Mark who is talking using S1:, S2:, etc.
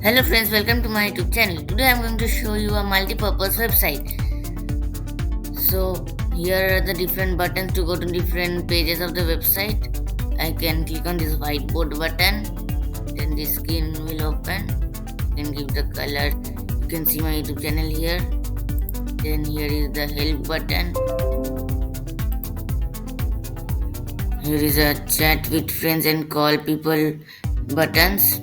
S1: Hello friends, welcome to my YouTube channel. Today I'm going to show you a multi-purpose website. So here are the different buttons to go to different pages of the website. I can click on this whiteboard button, then the screen will open. You can give the color. You can see my YouTube channel here. Then here is the help button. Here is a chat with friends and call people buttons.